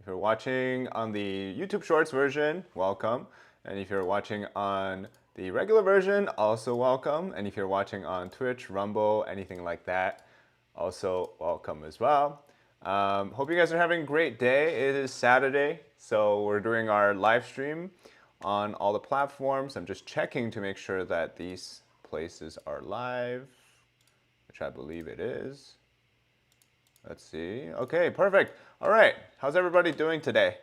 If you're watching on the YouTube Shorts version, welcome. And if you're watching on the regular version, also welcome. And if you're watching on Twitch, Rumble, anything like that, also welcome as well. Hope you guys are having a great day. It is Saturday, so we're doing our live stream on all the platforms. I'm just checking to make sure that these places are live, which I believe it is. Let's see. Okay, perfect. All right, how's everybody doing today?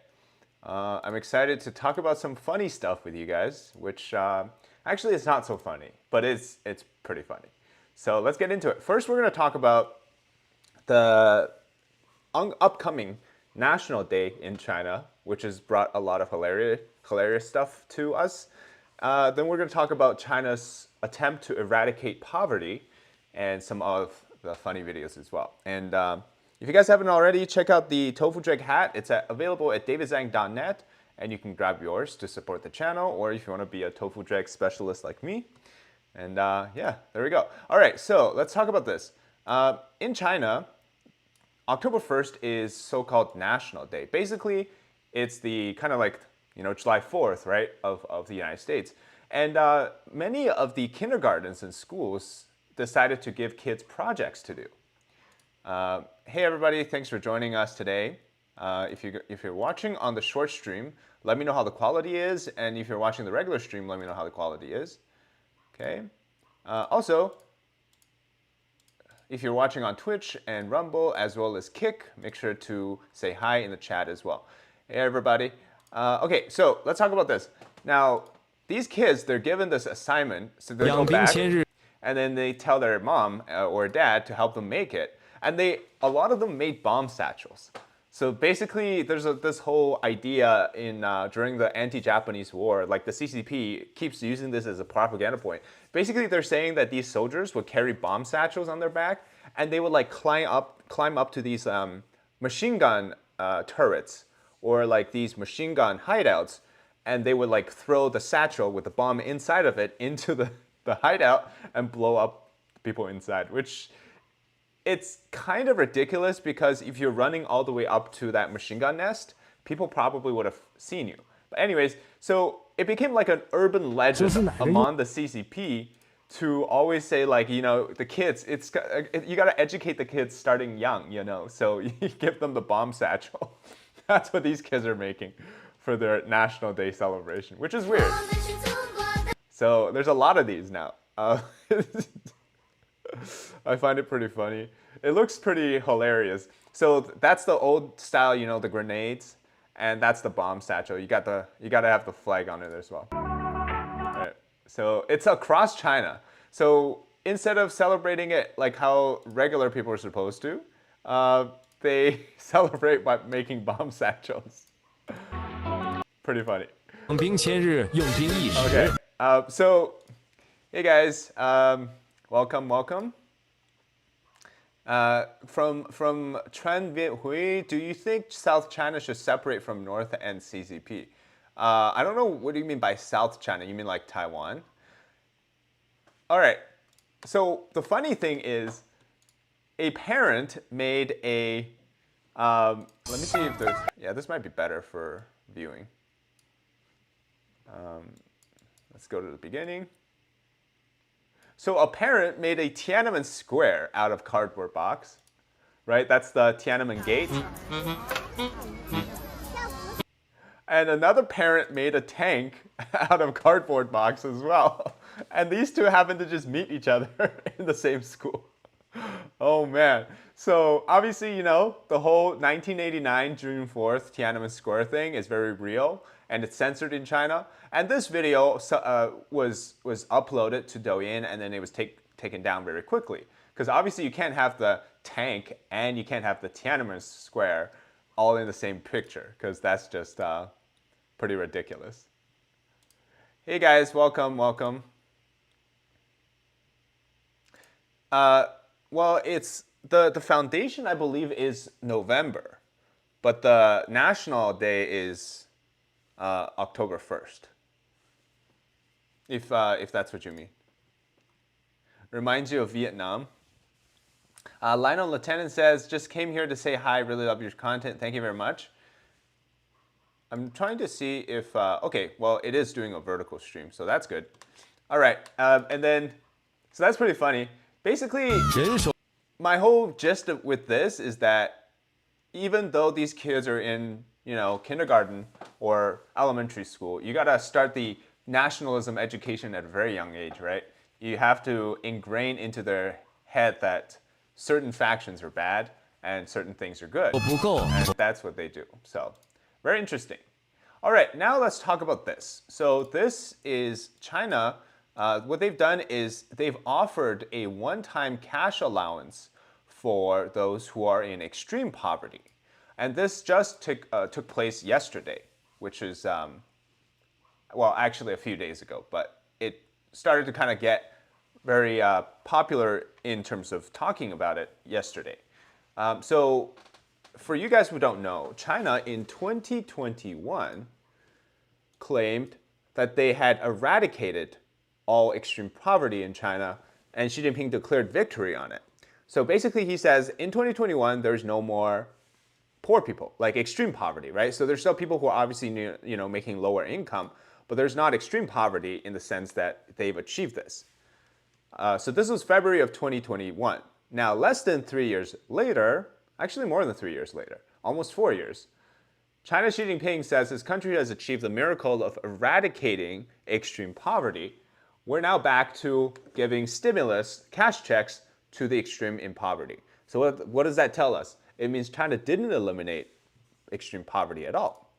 I'm excited to talk about some funny stuff with you guys, which actually it's not so funny, but it's pretty funny. So let's get into it. First, we're going to talk about the upcoming National Day in China, which has brought a lot of hilarious stuff to us. Then we're going to talk about China's attempt to eradicate poverty and some of the funny videos as well. And if you guys haven't already, check out the Tofu Dreg hat. It's available at davidzhang.net, and you can grab yours to support the channel, or if you want to be a Tofu Dreg specialist like me. And yeah, there we go. All right, so let's talk about this. In China, October 1st is so-called National Day. Basically, it's the kind of like, July 4th, right, of the United States. And many of the kindergartens and schools decided to give kids projects to do. Hey everybody, thanks for joining us today. If you're watching on the short stream, let me know how the quality is, and if you're watching the regular stream, let me know how the quality is. Okay. Also, if you're watching on Twitch and Rumble as well as Kick, make sure to say hi in the chat as well. Hey everybody. Okay, so let's talk about this. Now, these kids, they're given this assignment, so they go back, and then they tell their mom or dad to help them make it. And a lot of them made bomb satchels. So basically, there's this whole idea during the anti-Japanese war, like the CCP keeps using this as a propaganda point. Basically, they're saying that these soldiers would carry bomb satchels on their back, and they would like climb up to these machine gun turrets or like these machine gun hideouts, and they would like throw the satchel with the bomb inside of it into the hideout and blow up people inside, which it's kind of ridiculous because if you're running all the way up to that machine gun nest, people probably would have seen you. But anyways, so it became like an urban legend among the CCP to always say like, the kids, you got to educate the kids starting young, so you give them the bomb satchel. That's what these kids are making for their National Day celebration, which is weird. So there's a lot of these now. I find it pretty funny. It looks pretty hilarious. So that's the old style, the grenades, and that's the bomb satchel. You gotta have the flag on it as well. All right. So it's across China. So instead of celebrating it like how regular people are supposed to, they celebrate by making bomb satchels. Pretty funny. Okay. So, hey guys. Welcome. From Tran Viet Hui, do you think South China should separate from North and CCP? I don't know, what do you mean by South China? You mean like Taiwan? All right, so the funny thing is, a parent made a, let me see if there's, yeah, this might be better for viewing. Let's go to the beginning. So a parent made a Tiananmen Square out of cardboard box, right? That's the Tiananmen Gate. And another parent made a tank out of cardboard box as well. And these two happen to just meet each other in the same school. Oh man. So obviously, the whole 1989 June 4th Tiananmen Square thing is very real, and it's censored in China. And this video was uploaded to Douyin, and then it was taken down very quickly. Because obviously you can't have the tank and you can't have the Tiananmen Square all in the same picture, because that's just pretty ridiculous. Hey guys, welcome. Well, it's the foundation, I believe, is November, but the National Day is October 1st. If that's what you mean. Reminds you of Vietnam. Lionel Lieutenant says, just came here to say hi, really love your content. Thank you very much. I'm trying to see if, okay, well, it is doing a vertical stream, so that's good. All right, and then, so that's pretty funny. Basically, my whole gist with this is that even though these kids are in, kindergarten or elementary school, you gotta start the nationalism education at a very young age, right? You have to ingrain into their head that certain factions are bad and certain things are good. And that's what they do. So, very interesting. All right, now let's talk about this. So this is China. What they've done is they've offered a one-time cash allowance for those who are in extreme poverty. And this just took place yesterday, which is, well, actually a few days ago, but it started to kind of get very popular in terms of talking about it yesterday. So for you guys who don't know, China in 2021 claimed that they had eradicated all extreme poverty in China, and Xi Jinping declared victory on it. So basically he says in 2021 there's no more poor people, like extreme poverty, right? So there's still people who are obviously making lower income, but there's not extreme poverty in the sense that they've achieved this. So this was February of 2021. Now, less than 3 years later, actually more than 3 years later, almost 4 years, China's Xi Jinping says his country has achieved the miracle of eradicating extreme poverty. We're now back to giving stimulus, cash checks, to the extreme in poverty. So what does that tell us? It means China didn't eliminate extreme poverty at all.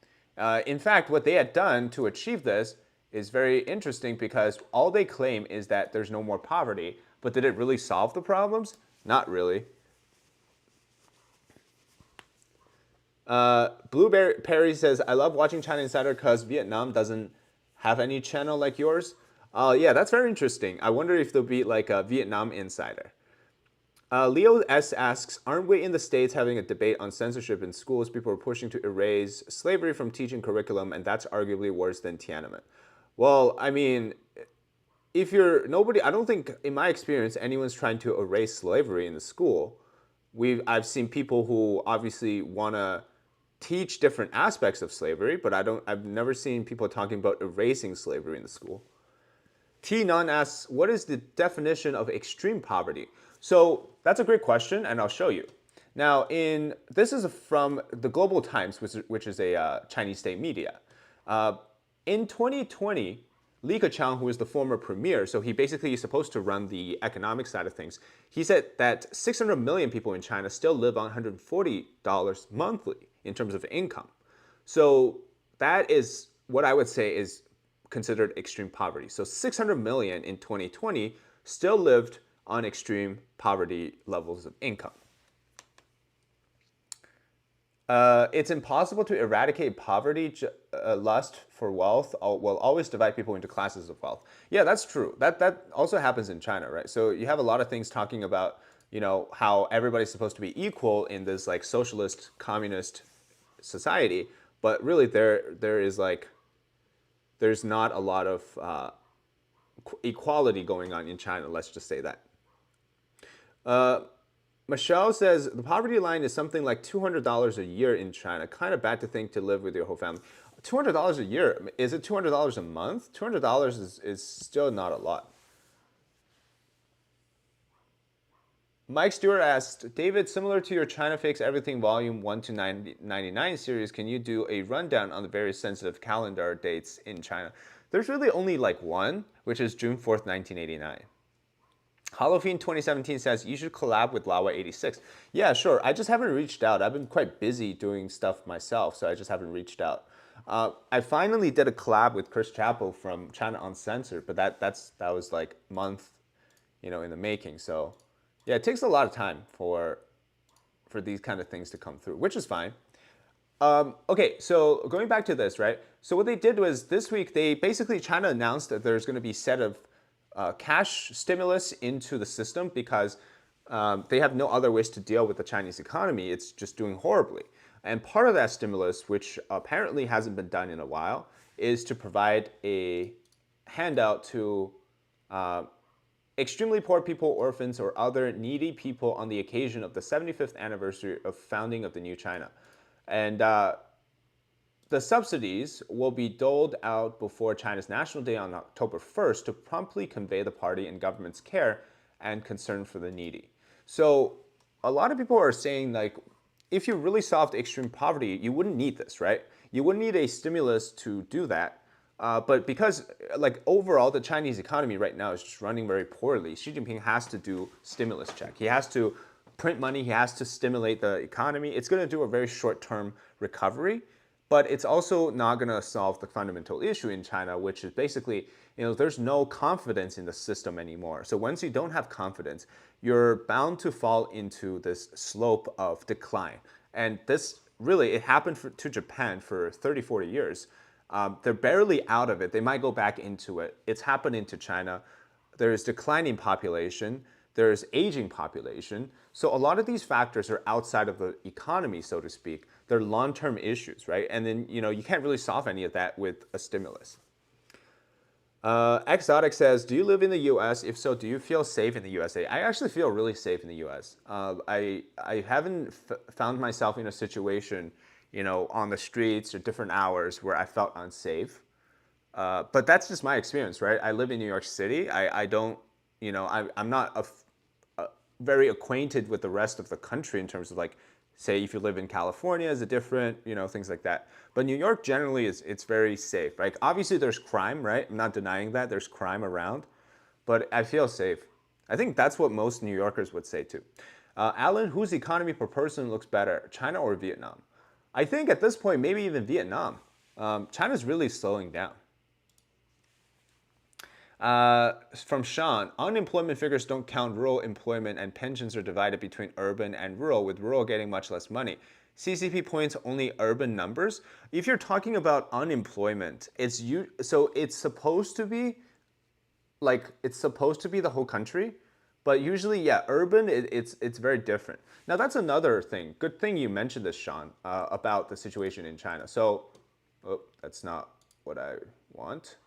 In fact, what they had done to achieve this is very interesting because all they claim is that there's no more poverty, but did it really solve the problems? Not really. Blueberry Perry says, I love watching China Insider because Vietnam doesn't have any channel like yours. Yeah, that's very interesting. I wonder if there'll be like a Vietnam Insider. Leo S. asks, aren't we in the States having a debate on censorship in schools? People are pushing to erase slavery from teaching curriculum, and that's arguably worse than Tiananmen. Well, I mean, if you're nobody, I don't think, in my experience, anyone's trying to erase slavery in the school. I've seen people who obviously want to teach different aspects of slavery, but I've never seen people talking about erasing slavery in the school. T. Nun asks, what is the definition of extreme poverty? So that's a great question, and I'll show you. Now, this is from the Global Times, which is a Chinese state media. In 2020, Li Keqiang, who is the former premier, so he basically is supposed to run the economic side of things, he said that 600 million people in China still live on $140 monthly in terms of income. So that is what I would say is considered extreme poverty. So 600 million in 2020 still lived on extreme poverty levels of income. It's impossible to eradicate poverty. Lust for wealth will always divide people into classes of wealth. Yeah, that's true. That also happens in China, right? So you have a lot of things talking about, how everybody's supposed to be equal in this like socialist, communist society, but really there's not a lot of equality going on in China. Let's just say that. Michelle says the poverty line is something like $200 a year in China. Kind of bad to think to live with your whole family. $200 a year, is it $200 a month? $200 is still not a lot. Mike Stewart asked, David, similar to your China Fix Everything Volume 1 to 99 series, can you do a rundown on the very sensitive calendar dates in China? There's really only like one, which is June 4th, 1989. Halloween 2017 says, you should collab with Lawa86. Yeah, sure. I just haven't reached out. I've been quite busy doing stuff myself, so I just haven't reached out. I finally did a collab with Chris Chappell from China Uncensored, but that was like a month, in the making. So yeah, it takes a lot of time for these kind of things to come through, which is fine. Okay, so going back to this, right? So what they did was this week, China announced that there's going to be a set of cash stimulus into the system because they have no other ways to deal with the Chinese economy. It's just doing horribly. And part of that stimulus, which apparently hasn't been done in a while, is to provide a handout to extremely poor people, orphans, or other needy people on the occasion of the 75th anniversary of founding of the new China. And the subsidies will be doled out before China's National Day on October 1st to promptly convey the party and government's care and concern for the needy. So a lot of people are saying like, if you really solved extreme poverty, you wouldn't need this, right? You wouldn't need a stimulus to do that. But because like overall the Chinese economy right now is just running very poorly, Xi Jinping has to do stimulus check. He has to print money. He has to stimulate the economy. It's going to do a very short-term recovery, but it's also not going to solve the fundamental issue in China, which is basically, there's no confidence in the system anymore. So once you don't have confidence, you're bound to fall into this slope of decline. And this really, it happened to Japan for 30, 40 years. They're barely out of it. They might go back into it. It's happening to China. There's declining population. There's aging population. So a lot of these factors are outside of the economy, so to speak. They're long-term issues, right? And then, you can't really solve any of that with a stimulus. Exotic says, do you live in the US? If so, do you feel safe in the USA? I actually feel really safe in the US. I haven't found myself in a situation, on the streets or different hours where I felt unsafe. But that's just my experience, right? I live in New York City. I don't, I'm not very acquainted with the rest of the country in terms of like, say if you live in California, is it different, things like that. But New York generally it's very safe. Like obviously there's crime, right? I'm not denying that there's crime around, but I feel safe. I think that's what most New Yorkers would say too. Alan, whose economy per person looks better, China or Vietnam? I think at this point, maybe even Vietnam. China's really slowing down. From Sean, unemployment figures don't count rural employment and pensions are divided between urban and rural, with rural getting much less money. CCP points only urban numbers. If you're talking about unemployment, so it's supposed to be the whole country, but usually, yeah, urban, it's very different. Now that's another thing. Good thing you mentioned this, Sean, about the situation in China. So, that's not what I want.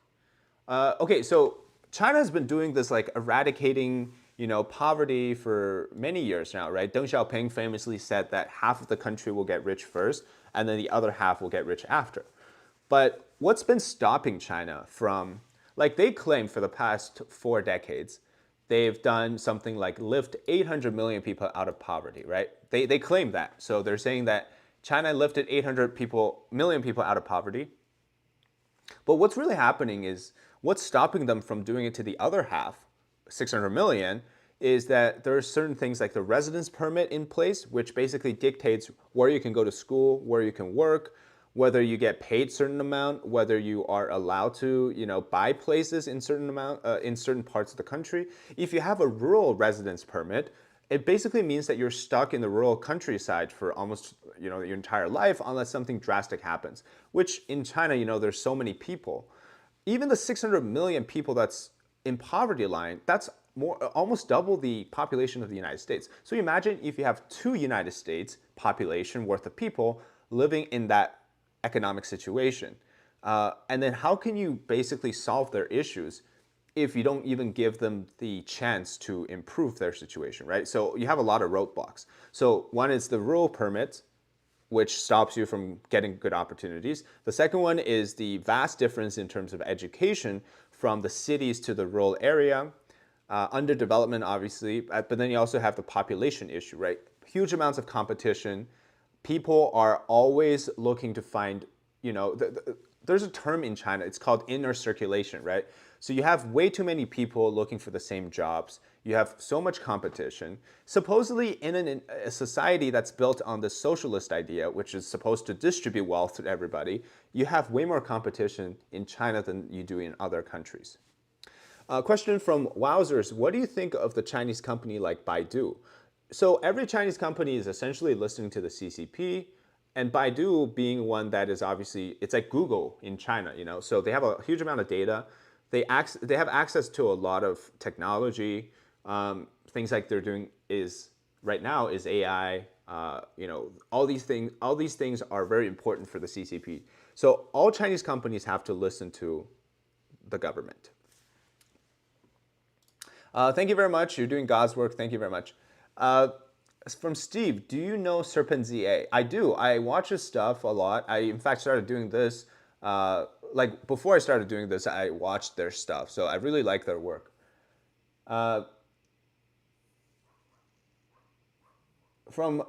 Okay, so China has been doing this like eradicating, poverty for many years now, right? Deng Xiaoping famously said that half of the country will get rich first, and then the other half will get rich after. But what's been stopping China from, like they claim for the past 4 decades, they've done something like lift 800 million people out of poverty, right? They claim that. So they're saying that China lifted 800 million people out of poverty. But what's really happening is, what's stopping them from doing it to the other half, 600 million, is that there are certain things like the residence permit in place, which basically dictates where you can go to school, where you can work, whether you get paid certain amount, whether you are allowed to, buy places in in certain parts of the country. If you have a rural residence permit, it basically means that you're stuck in the rural countryside for almost, your entire life unless something drastic happens, which in China, there's so many people. Even the 600 million people that's in poverty line, that's almost double the population of the United States. So imagine if you have 2 United States population worth of people living in that economic situation. And then how can you basically solve their issues if you don't even give them the chance to improve their situation, right? So you have a lot of roadblocks. So one is the rural permit, which stops you from getting good opportunities. The second one is the vast difference in terms of education from the cities to the rural area. Underdevelopment, obviously, but then you also have the population issue, right? Huge amounts of competition. People are always looking to find, there's a term in China, it's called inner circulation, right? So you have way too many people looking for the same jobs. You have so much competition. Supposedly in a society that's built on the socialist idea, which is supposed to distribute wealth to everybody, you have way more competition in China than you do in other countries. Question from Wowzers, what do you think of the Chinese company like Baidu? So every Chinese company is essentially listening to the CCP, and Baidu being one that is obviously, it's like Google in China, so they have a huge amount of data. They have access to a lot of technology. Things like they're doing right now is AI. All these things are very important for the CCP. So all Chinese companies have to listen to the government. Thank you very much. You're doing God's work. Thank you very much. From Steve, do you know Serpent ZA? I do. I watch his stuff a lot. I, in fact, started doing this. Like before I started doing this, I watched their stuff. So I really like their work. Uh, from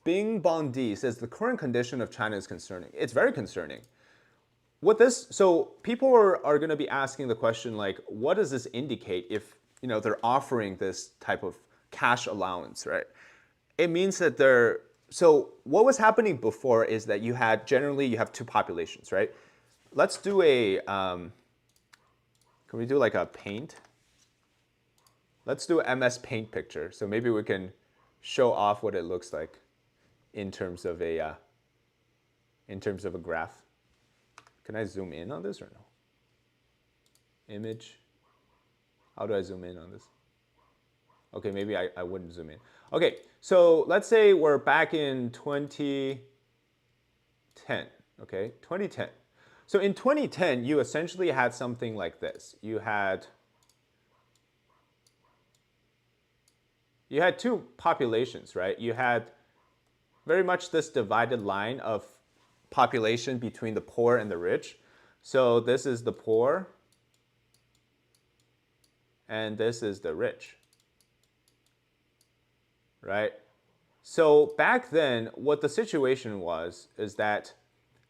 Bing Bondi says the current condition of China is concerning. It's very concerning. What this, so people are going to be asking the question like, what does this indicate if they're offering this type of cash allowance, right? It means that they're, so what was happening before is that generally you have two populations, right? Let's do can we do like a paint? Let's do an MS Paint picture. So maybe we can show off what it looks like in terms of a graph. Can I zoom in on this or no? Image. How do I zoom in on this? Okay, maybe I wouldn't zoom in. Okay, so let's say we're back in 2010. Okay, 2010. So in 2010, you essentially had something like this. You had two populations, right? You had very much this divided line of population between the poor and the rich. So this is the poor, and this is the rich, right? So back then, what the situation was is that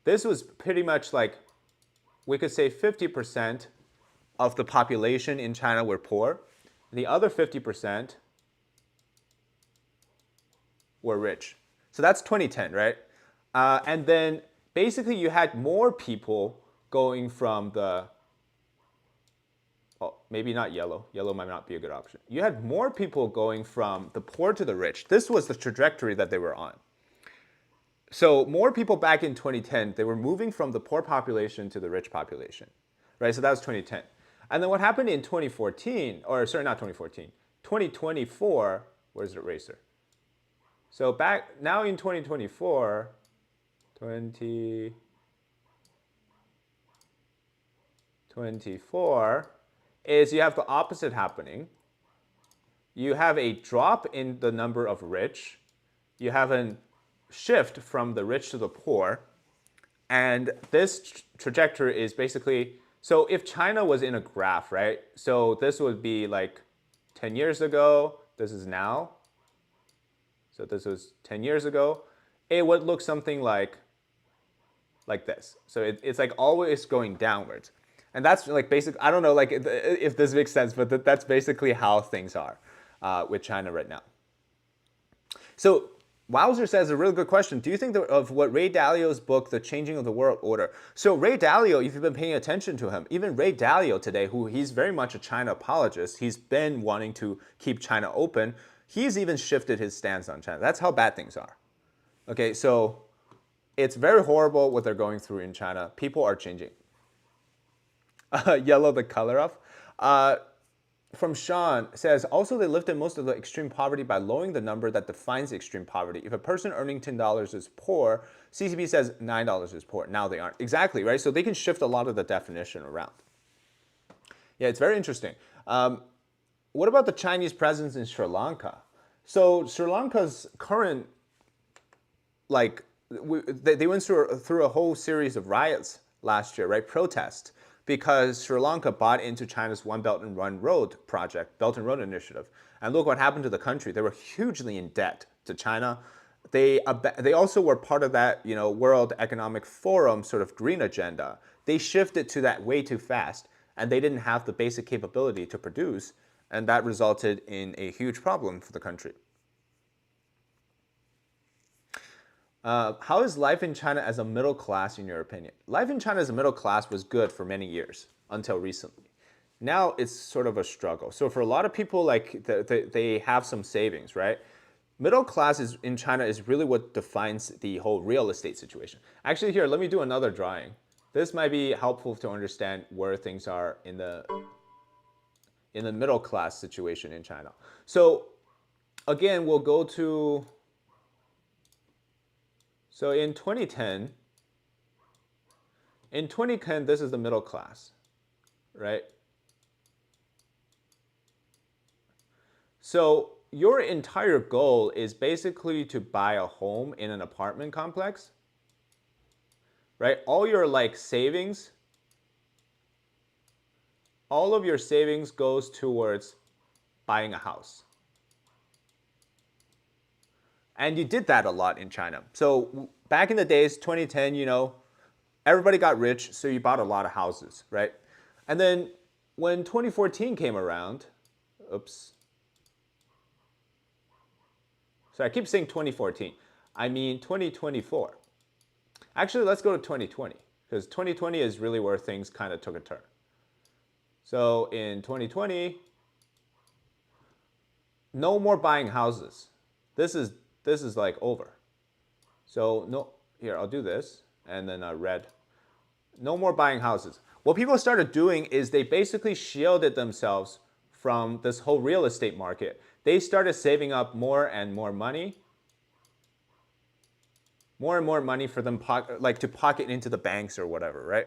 this was pretty much like, we could say 50% of the population in China were poor. The other 50% were rich. So that's 2010, right? And then basically you had more people going from the, oh, maybe not yellow. Yellow might not be a good option. You had more people going from the poor to the rich. This was the trajectory that they were on. So more people back in 2010, they were moving from the poor population to the rich population, right? So that was 2010. And then what happened in 2014, or sorry, not 2014, 2024, where's the eraser? So back now in 2024, 2024 is you have the opposite happening. You have a drop in the number of rich. You have a shift from the rich to the poor. And this trajectory is basically, so if China was in a graph, right? So this would be like 10 years ago. This is now. So this was 10 years ago. It would look something like this. So it's like always going downwards. And that's like basic, I don't know like if this makes sense, but that's basically how things are with China right now. So Wowzer says a really good question. Do you think of what Ray Dalio's book, The Changing of the World Order? So Ray Dalio, if you've been paying attention to him, even Ray Dalio today, who he's very much a China apologist, he's been wanting to keep China open. He's even shifted his stance on China. That's how bad things are. Okay, so it's very horrible what they're going through in China. People are changing. Yellow the color of. From Sean says, also they lifted most of the extreme poverty by lowering the number that defines extreme poverty. If a person earning $10 is poor, CCP says $9 is poor. Now they aren't. Exactly, right? So they can shift a lot of the definition around. Yeah, it's very interesting. What about the Chinese presence in Sri Lanka? So Sri Lanka's current, like, they went through a whole series of riots last year, right? Protests. Because Sri Lanka bought into China's One Belt and One Road project, Belt and Road Initiative. And look what happened to the country. They were hugely in debt to China. They also were part of that World Economic Forum sort of green agenda. They shifted to that way too fast, and they didn't have the basic capability to produce, and that resulted in a huge problem for the country. How is life in China as a middle class, in your opinion? Life in China as a middle class was good for many years, until recently. Now it's sort of a struggle. So for a lot of people, like they have some savings, right? Middle class in China is really what defines the whole real estate situation. Actually, here, let me do another drawing. This might be helpful to understand where things are in the middle class situation in China. So again, we'll go to, so in 2010, this is the middle class, right? So your entire goal is basically to buy a home in an apartment complex, right? All your like savings, all of your savings goes towards buying a house. And you did that a lot in China. So back in the days, 2010, everybody got rich, so you bought a lot of houses, right? And then when 2014 came around, oops. So I keep saying 2014. I mean 2024. Actually, let's go to 2020, because 2020 is really where things kind of took a turn. So in 2020, no more buying houses. This is like over. So no, here, I'll do this, and then red. No more buying houses. What people started doing is they basically shielded themselves from this whole real estate market. They started saving up more and more money, more and more money for them to pocket into the banks or whatever, right?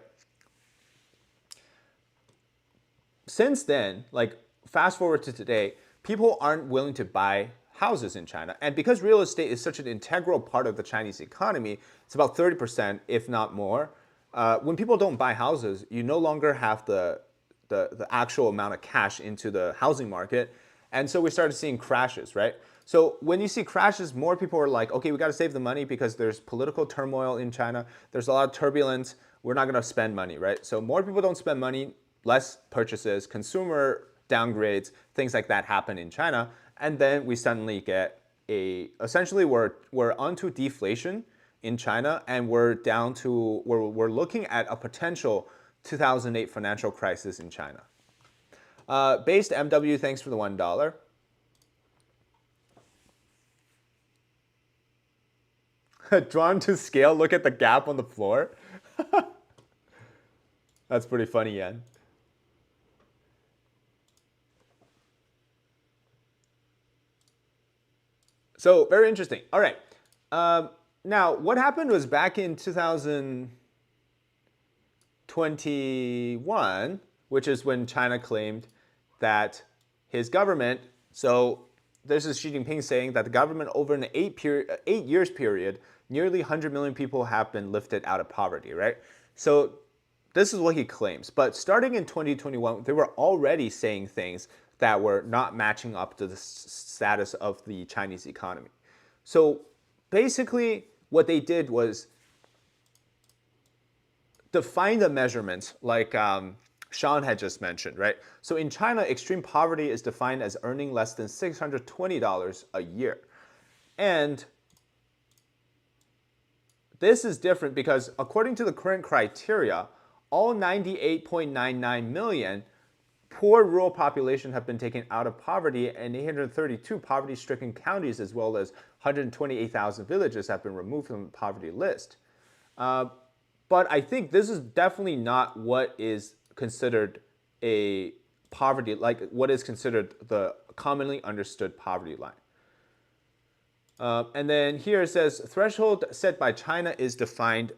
Since then, like fast forward to today, people aren't willing to buy houses in China. And because real estate is such an integral part of the Chinese economy, it's about 30%, if not more. When people don't buy houses, you no longer have the actual amount of cash into the housing market. And so we started seeing crashes, right? So when you see crashes, more people are like, okay, we got to save the money because there's political turmoil in China. There's a lot of turbulence. We're not going to spend money, right? So more people don't spend money, less purchases, consumer downgrades, things like that happen in China. And then we suddenly get essentially we're onto deflation in China, and we're looking at a potential 2008 financial crisis in China. Based MW, thanks for the $1. Drawn to scale, look at the gap on the floor. That's pretty funny, Yan. So very interesting. All right. Now, what happened was back in 2021, which is when China claimed that his government, so this is Xi Jinping saying that the government over an 8 years period, nearly 100 million people have been lifted out of poverty, right? So this is what he claims. But starting in 2021, they were already saying things that were not matching up to the status of the Chinese economy. So basically, what they did was define the measurements like Sean had just mentioned, right? So in China, extreme poverty is defined as earning less than $620 a year. And this is different because according to the current criteria, all 98.99 million poor rural population have been taken out of poverty, and 832 poverty-stricken counties as well as 128,000 villages have been removed from the poverty list. But I think this is definitely not what is considered a poverty, like what is considered the commonly understood poverty line. And then here it says, threshold set by China is defined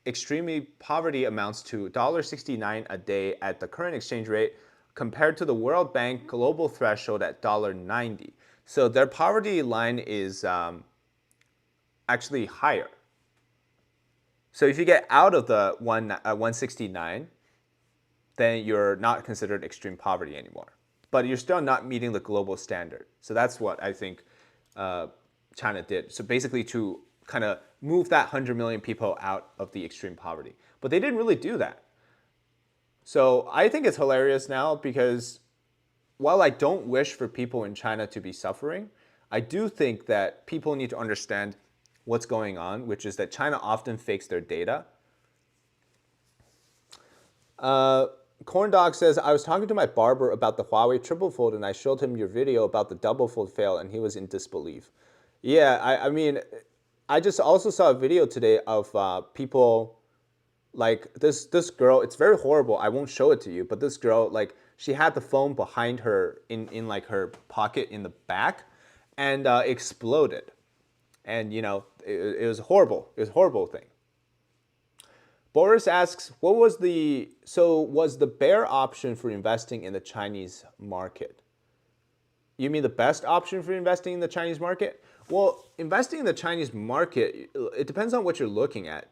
extremely poverty amounts to $1.69 a day at the current exchange rate compared to the World Bank global threshold at $1.90. So their poverty line is actually higher. So if you get out of the 169, then you're not considered extreme poverty anymore. But you're still not meeting the global standard. So that's what I think China did. So basically to kind of move that 100 million people out of the extreme poverty. But they didn't really do that. So I think it's hilarious now because while I don't wish for people in China to be suffering, I do think that people need to understand what's going on, which is that China often fakes their data. Corn Dog says, I was talking to my barber about the Huawei triple fold and I showed him your video about the double fold fail and he was in disbelief. Yeah, I mean, I just also saw a video today of people like this girl. It's very horrible. I won't show it to you, but this girl, like, she had the phone behind her in like her pocket in the back and exploded. And, you know, it was horrible. It was a horrible thing. Boris asks, was the bear option for investing in the Chinese market? You mean the best option for investing in the Chinese market? Well, investing in the Chinese market, it depends on what you're looking at.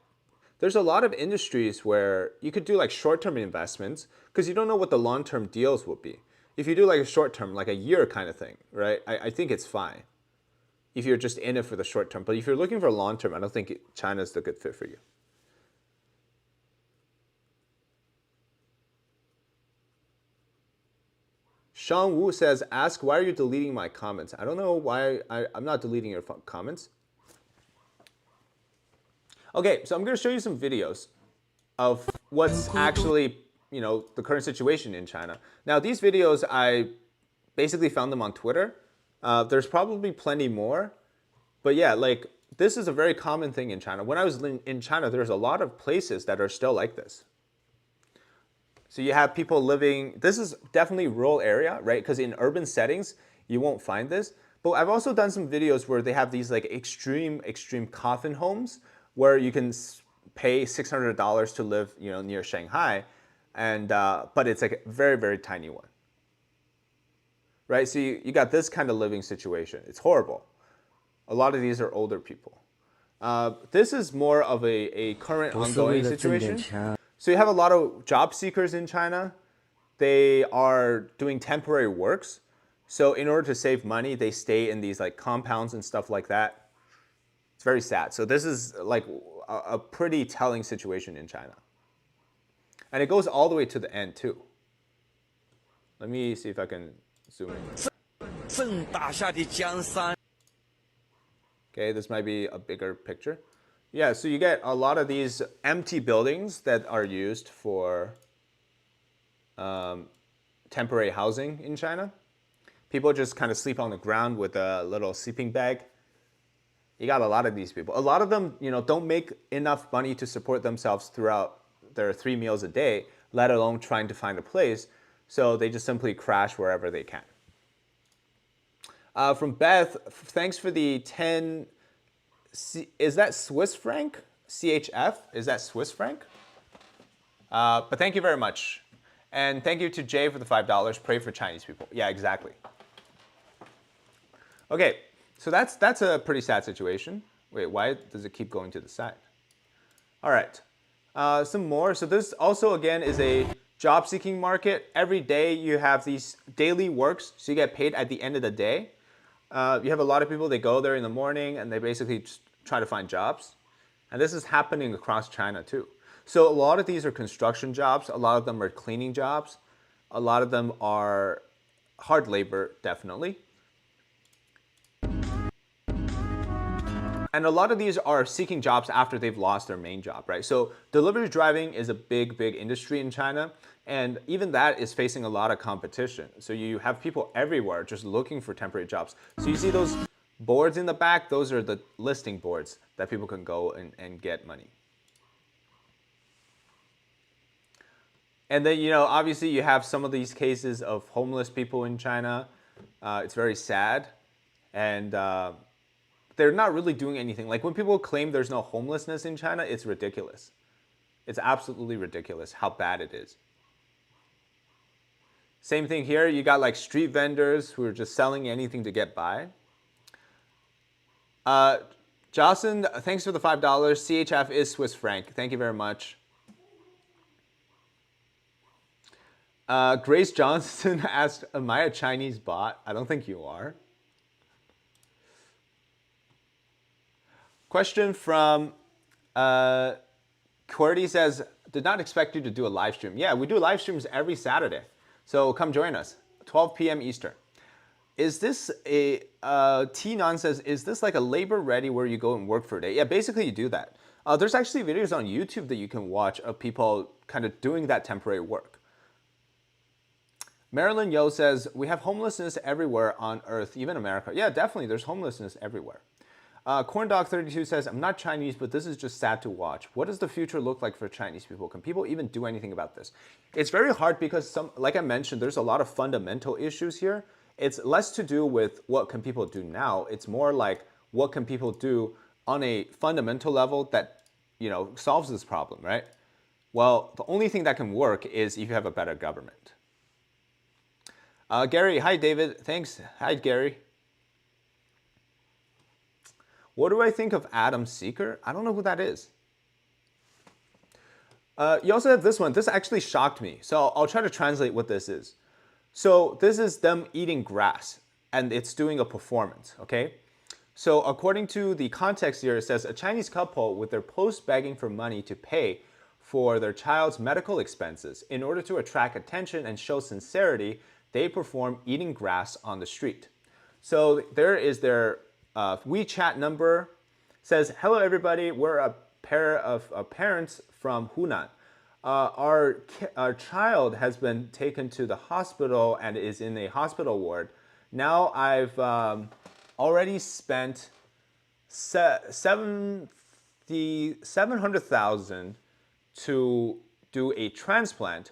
There's a lot of industries where you could do like short-term investments because you don't know what the long-term deals will be. If you do like a short-term, like a year kind of thing, right? I think it's fine if you're just in it for the short term. But if you're looking for long-term, I don't think China's the good fit for you. Sean Wu says, ask, why are you deleting my comments? I don't know why I'm not deleting your comments. Okay, so I'm going to show you some videos of what's actually, the current situation in China. Now, these videos, I basically found them on Twitter. There's probably plenty more. But yeah, like, this is a very common thing in China. When I was in China, there's a lot of places that are still like this. So you have people living, this is definitely rural area, right? Because in urban settings, you won't find this. But I've also done some videos where they have these like extreme coffin homes where you can pay $600 to live, near Shanghai, and but it's like a very, very tiny one, right? So you got this kind of living situation. It's horrible. A lot of these are older people. This is more of a current ongoing situation. So you have a lot of job seekers in China. They are doing temporary works. So in order to save money, they stay in these like compounds and stuff like that. It's very sad. So this is like a pretty telling situation in China. And it goes all the way to the end too. Let me see if I can zoom in. Okay, this might be a bigger picture. Yeah, so you get a lot of these empty buildings that are used for temporary housing in China. People just kind of sleep on the ground with a little sleeping bag. You got a lot of these people. A lot of them, don't make enough money to support themselves throughout their 3 meals a day, let alone trying to find a place. So they just simply crash wherever they can. From Beth, thanks for the 10. Is that Swiss franc? CHF? Is that Swiss franc? But thank you very much. And thank you to Jay for the $5. Pray for Chinese people. Yeah, exactly. Okay, so that's a pretty sad situation. Wait, why does it keep going to the side? All right, some more. So this also, again, is a job-seeking market. Every day you have these daily works, so you get paid at the end of the day. You have a lot of people, they go there in the morning and they basically just try to find jobs. And this is happening across China too. So a lot of these are construction jobs. A lot of them are cleaning jobs. A lot of them are hard labor, definitely. And a lot of these are seeking jobs after they've lost their main job, right? So delivery driving is a big industry in China. And even that is facing a lot of competition. So you have people everywhere just looking for temporary jobs. So you see those boards in the back, those are the listing boards that people can go and get money. And then, obviously you have some of these cases of homeless people in China. It's very sad. And they're not really doing anything. Like when people claim there's no homelessness in China, it's ridiculous. It's absolutely ridiculous how bad it is. Same thing here, you got like street vendors who are just selling anything to get by. Jocelyn, thanks for the $5. CHF is Swiss franc. Thank you very much. Grace Johnson asked, am I a Chinese bot? I don't think you are. Question from Qwerty says, did not expect you to do a live stream. Yeah, we do live streams every Saturday. So come join us, 12 p.m. Eastern. Is this T-Non says, is this like a labor ready where you go and work for a day? Yeah, basically you do that. There's actually videos on YouTube that you can watch of people kind of doing that temporary work. Marilyn Yo says, we have homelessness everywhere on earth, even America. Yeah, definitely, there's homelessness everywhere. Corndog32 says, I'm not Chinese, but this is just sad to watch. What does the future look like for Chinese people? Can people even do anything about this? It's very hard because, like I mentioned, there's a lot of fundamental issues here. It's less to do with what can people do now. It's more like what can people do on a fundamental level that, solves this problem, right? Well, the only thing that can work is if you have a better government. Gary, hi David. Thanks. Hi Gary. What do I think of Adam Seeker? I don't know who that is. You also have this one. This actually shocked me. So I'll try to translate what this is. So this is them eating grass, and it's doing a performance, okay? So according to the context here, it says a Chinese couple with their post begging for money to pay for their child's medical expenses. In order to attract attention and show sincerity, they perform eating grass on the street. So there is their WeChat number. Says, hello everybody, we're a pair of parents from Hunan. Our child has been taken to the hospital and is in a hospital ward. Now I've already spent 700,000 to do a transplant,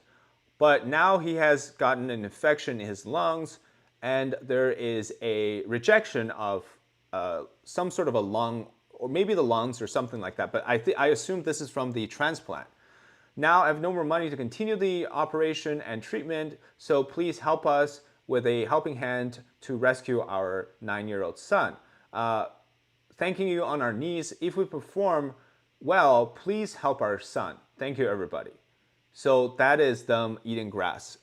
but now he has gotten an infection in his lungs, and there is a rejection of some sort of a lung, or maybe the lungs or something like that. But I assume this is from the transplant. Now I have no more money to continue the operation and treatment, so please help us with a helping hand to rescue our 9-year-old son. Thanking you on our knees. If we perform well, please help our son. Thank you, everybody. So that is them eating grass.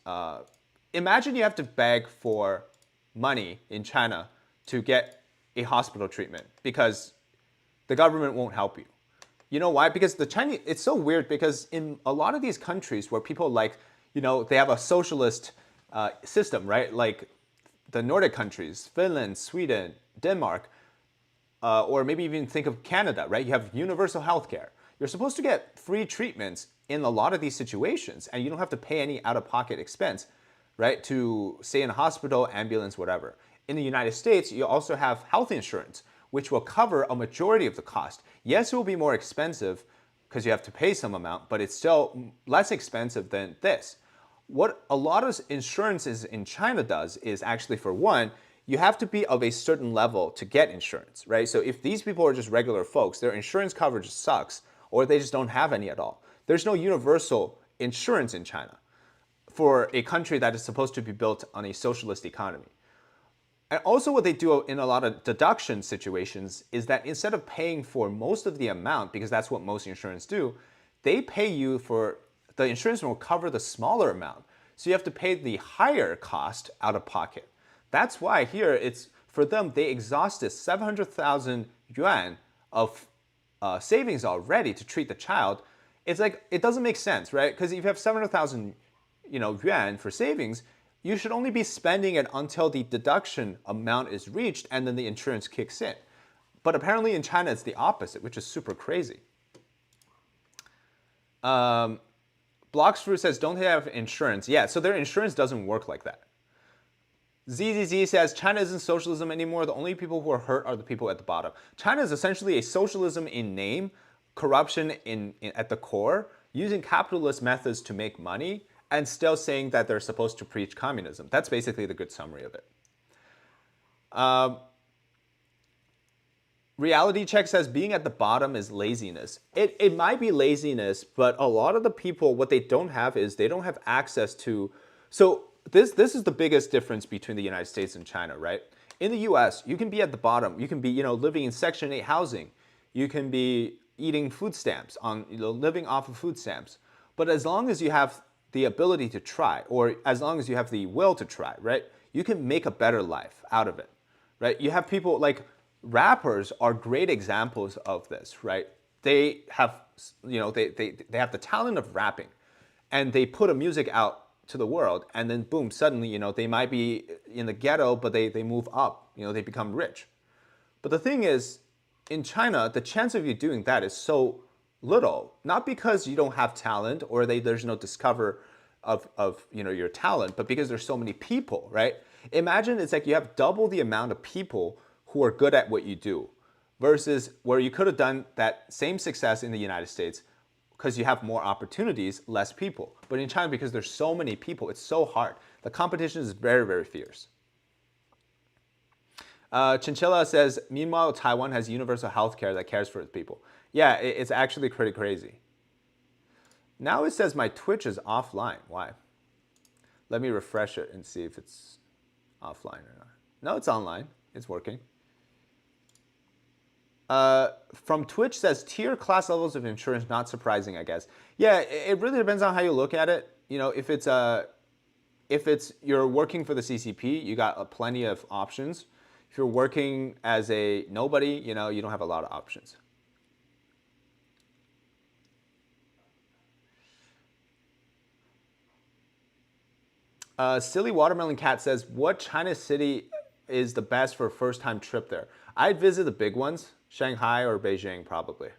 Imagine you have to beg for money in China to get a hospital treatment because the government won't help you. You know why? Because the Chinese, it's so weird because in a lot of these countries where people like, they have a socialist system, right? Like the Nordic countries, Finland, Sweden, Denmark, or maybe even think of Canada, right? You have universal healthcare. You're supposed to get free treatments in a lot of these situations, and you don't have to pay any out-of-pocket expense, right? To stay in a hospital, ambulance, whatever. In the United States, you also have health insurance, which will cover a majority of the cost. Yes, it will be more expensive because you have to pay some amount, but it's still less expensive than this. What a lot of insurances in China does is actually, for one, you have to be of a certain level to get insurance, right? So if these people are just regular folks, their insurance coverage sucks, or they just don't have any at all. There's no universal insurance in China for a country that is supposed to be built on a socialist economy. And also what they do in a lot of deduction situations is that instead of paying for most of the amount, because that's what most insurance do, they pay you for, the insurance will cover the smaller amount. So you have to pay the higher cost out of pocket. That's why here it's, for them, they exhausted 700,000 yuan of savings already to treat the child. It's like, it doesn't make sense, right? Because if you have 700,000 yuan for savings, you should only be spending it until the deduction amount is reached and then the insurance kicks in. But apparently in China it's the opposite, which is super crazy. Bloxfruit says, don't they have insurance? Yeah, so their insurance doesn't work like that. ZZZ says, China isn't socialism anymore. The only people who are hurt are the people at the bottom. China is essentially a socialism in name, corruption at the core, using capitalist methods to make money, and still saying that they're supposed to preach communism. That's basically the good summary of it. Reality Check says being at the bottom is laziness. It might be laziness, but a lot of the people, what they don't have is they don't have access to, so this is the biggest difference between the United States and China, right? In the US, you can be at the bottom. You can be, living in Section 8 housing. You can be eating food stamps, living off of food stamps. But as long as you have the ability to try, or as long as you have the will to try, right? You can make a better life out of it, right? You have people like rappers are great examples of this, right? They have, they have the talent of rapping, and they put a music out to the world, and then boom, suddenly, they might be in the ghetto, but they move up, they become rich. But the thing is, in China, the chance of you doing that is so little, not because you don't have talent or there's no discover of your talent, but because there's so many people, right? Imagine it's like you have double the amount of people who are good at what you do versus where you could have done that same success in the United States because you have more opportunities, less people. But in China, because there's so many people, it's so hard. The competition is very, very fierce. Chinchilla says, meanwhile, Taiwan has universal healthcare that cares for its people. Yeah, it's actually pretty crazy. Now it says my Twitch is offline. Why? Let me refresh it and see if it's offline or not. No, it's online. It's working. From Twitch says tier class levels of insurance, not surprising, I guess. Yeah, it really depends on how you look at it. You know, if it's you're working for the CCP, you got plenty of options. If you're working as a nobody, you know, you don't have a lot of options. Silly Watermelon Cat says, what China city is the best for a first-time trip there? I'd visit the big ones, Shanghai or Beijing, probably.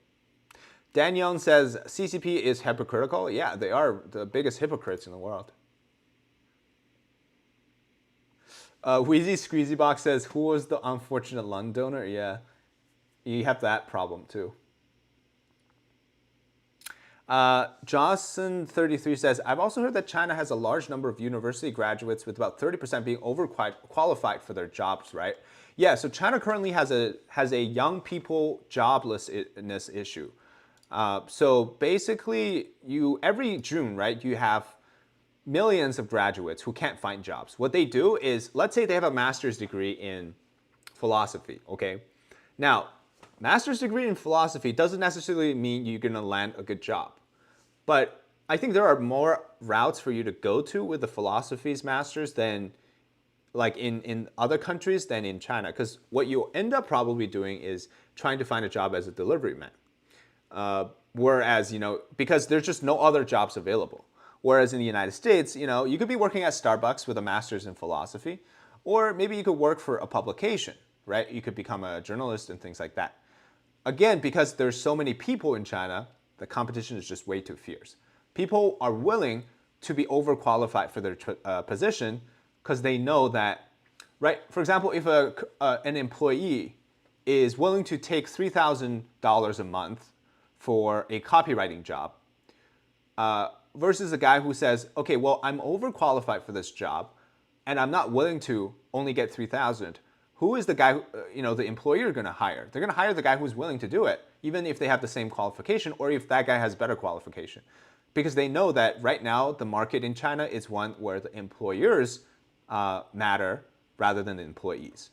Daniel says, CCP is hypocritical. Yeah, they are the biggest hypocrites in the world. Wheezy Squeezy Box says, who was the unfortunate lung donor? Yeah, you have that problem too. Johnson33 says, I've also heard that China has a large number of university graduates with about 30% being overqualified for their jobs, right? Yeah, so China currently has a young people joblessness issue. So basically, every June, right, you have millions of graduates who can't find jobs. What they do is, let's say they have a master's degree in philosophy, okay? Now, master's degree in philosophy doesn't necessarily mean you're gonna land a good job. But I think there are more routes for you to go to with the philosophy's master's than like in other countries than in China. Because what you end up probably doing is trying to find a job as a delivery man. Whereas, you know, because there's just no other jobs available. Whereas in the United States, you know, you could be working at Starbucks with a master's in philosophy, or maybe you could work for a publication, right? You could become a journalist and things like that. Again, because there's so many people in China, the competition is just way too fierce. People are willing to be overqualified for their position because they know that, right? For example, if an employee is willing to take $3,000 a month for a copywriting job, versus a guy who says, okay, well, I'm overqualified for this job, and I'm not willing to only get 3,000. Who is the guy, you know, the employer going to hire? They're going to hire the guy who's willing to do it, even if they have the same qualification or if that guy has better qualification. Because they know that right now the market in China is one where the employers matter rather than the employees.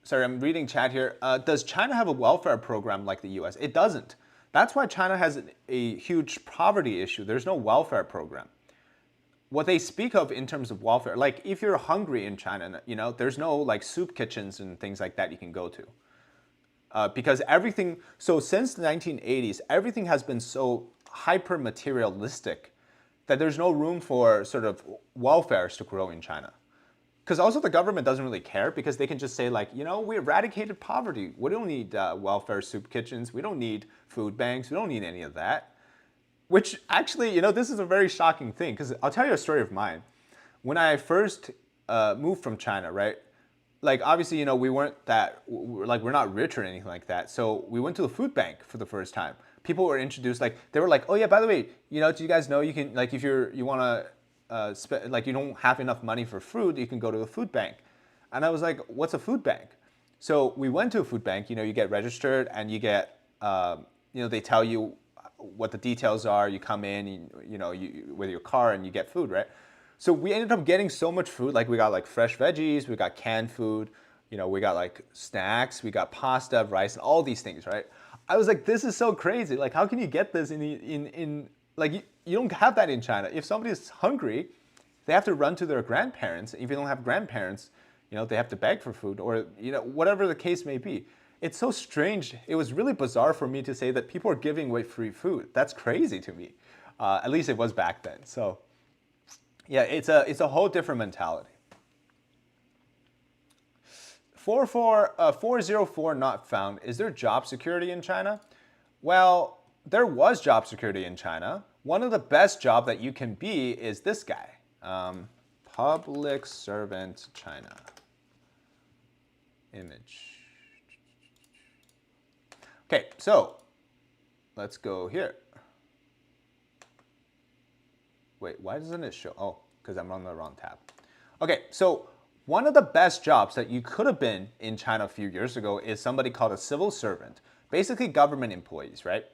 Sorry, I'm reading chat here. Does China have a welfare program like the US? It doesn't. That's why China has a huge poverty issue. There's no welfare program. What they speak of in terms of welfare, like if you're hungry in China, you know, there's no like soup kitchens and things like that you can go to. Because everything, so since the 1980s, everything has been so hyper materialistic that there's no room for sort of welfares to grow in China. Because also the government doesn't really care because they can just say like, you know, we eradicated poverty. We don't need welfare soup kitchens. We don't need food banks. We don't need any of that. Which actually, you know, this is a very shocking thing because I'll tell you a story of mine. When I first moved from China, right? Like obviously, you know, we weren't that, like we're not rich or anything like that. So we went to the food bank for the first time. People were introduced, like they were like, oh yeah, by the way, you know, do you guys know you can, like if you want to, like you don't have enough money for food, you can go to a food bank. And I was like, what's a food bank? So we went to a food bank, you know, you get registered and you get, you know, they tell you what the details are. You come in, you know, with your car and you get food, right? So we ended up getting so much food. Like we got like fresh veggies, we got canned food, you know, we got like snacks, we got pasta, rice, and all these things, right? I was like, this is so crazy. Like, how can you get this in like you don't have that in China. If somebody is hungry, they have to run to their grandparents. If you don't have grandparents, you know, they have to beg for food or, you know, whatever the case may be. It's so strange. It was really bizarre for me to say that people are giving away free food. That's crazy to me. At least it was back then. So yeah, it's a whole different mentality. 404 not found. Is there job security in China? Well, there was job security in China. One of the best job that you can be is this guy. Public servant China. Image. Okay, so let's go here. Wait, why doesn't it show? Oh, because I'm on the wrong tab. Okay, so one of the best jobs that you could have been in China a few years ago is somebody called a civil servant, basically government employees, right?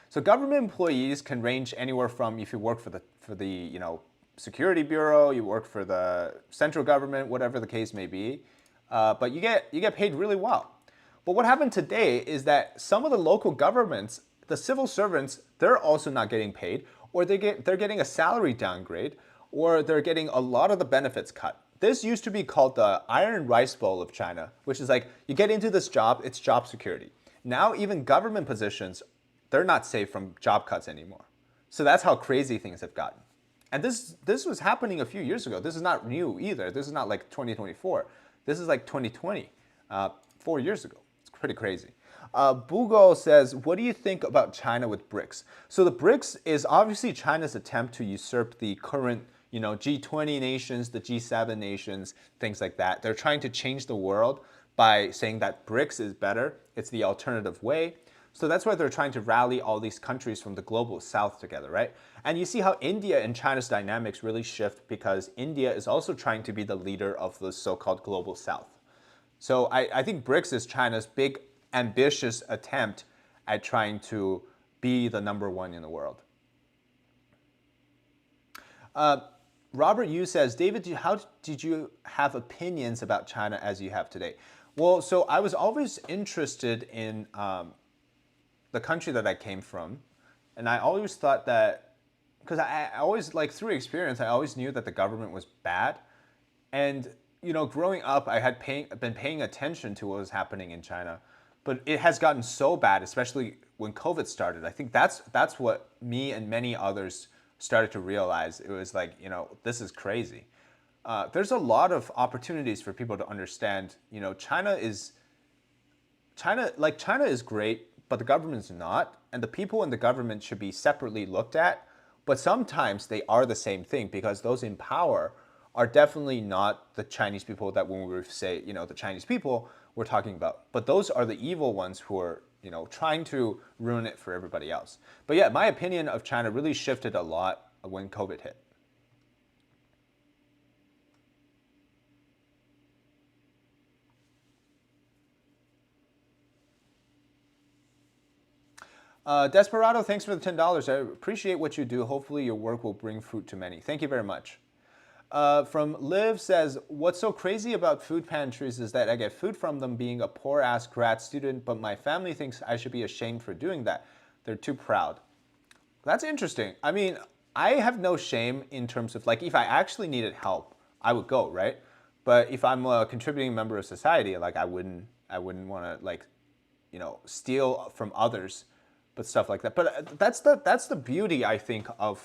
So government employees can range anywhere from if you work for the security bureau, you work for the central government, whatever the case may be, but you get paid really well. But what happened today is that some of the local governments, the civil servants, they're also not getting paid, or they're getting a salary downgrade, or they're getting a lot of the benefits cut. This used to be called the iron rice bowl of China, which is like you get into this job, it's job security. Now even government positions, they're not safe from job cuts anymore. So that's how crazy things have gotten. And this was happening a few years ago. This is not new either. This is not like 2024. This is like 2020, 4 years ago. It's pretty crazy. Bugo says, what do you think about China with BRICS? So the BRICS is obviously China's attempt to usurp the current G20 nations, the G7 nations, things like that. They're trying to change the world by saying that BRICS is better. It's the alternative way. So that's why they're trying to rally all these countries from the global south together, right? And you see how India and China's dynamics really shift because India is also trying to be the leader of the so-called global south. So I think BRICS is China's big, ambitious attempt at trying to be the number one in the world. Robert Yu says, David, how did you have opinions about China as you have today? Well, so I was always interested in the country that I came from. And I always thought that, because I always, like through experience, I always knew that the government was bad. And, growing up, I had been paying attention to what was happening in China. But it has gotten so bad, especially when COVID started. I think that's what me and many others started to realize. It was like, this is crazy. There's a lot of opportunities for people to understand, China is great, but the government's not, and the people in the government should be separately looked at, but sometimes they are the same thing because those in power are definitely not the Chinese people that when we say, the Chinese people we're talking about, but those are the evil ones who are, trying to ruin it for everybody else. But yeah, my opinion of China really shifted a lot when COVID hit. Desperado, thanks for the $10. I appreciate what you do. Hopefully your work will bring fruit to many. Thank you very much. From Liv says, what's so crazy about food pantries is that I get food from them being a poor-ass grad student, but my family thinks I should be ashamed for doing that. They're too proud. That's interesting. I mean, I have no shame in terms of, like, if I actually needed help, I would go, right? But if I'm a contributing member of society, like, I wouldn't want to, like, steal from others, but stuff like that. But that's the beauty, I think, of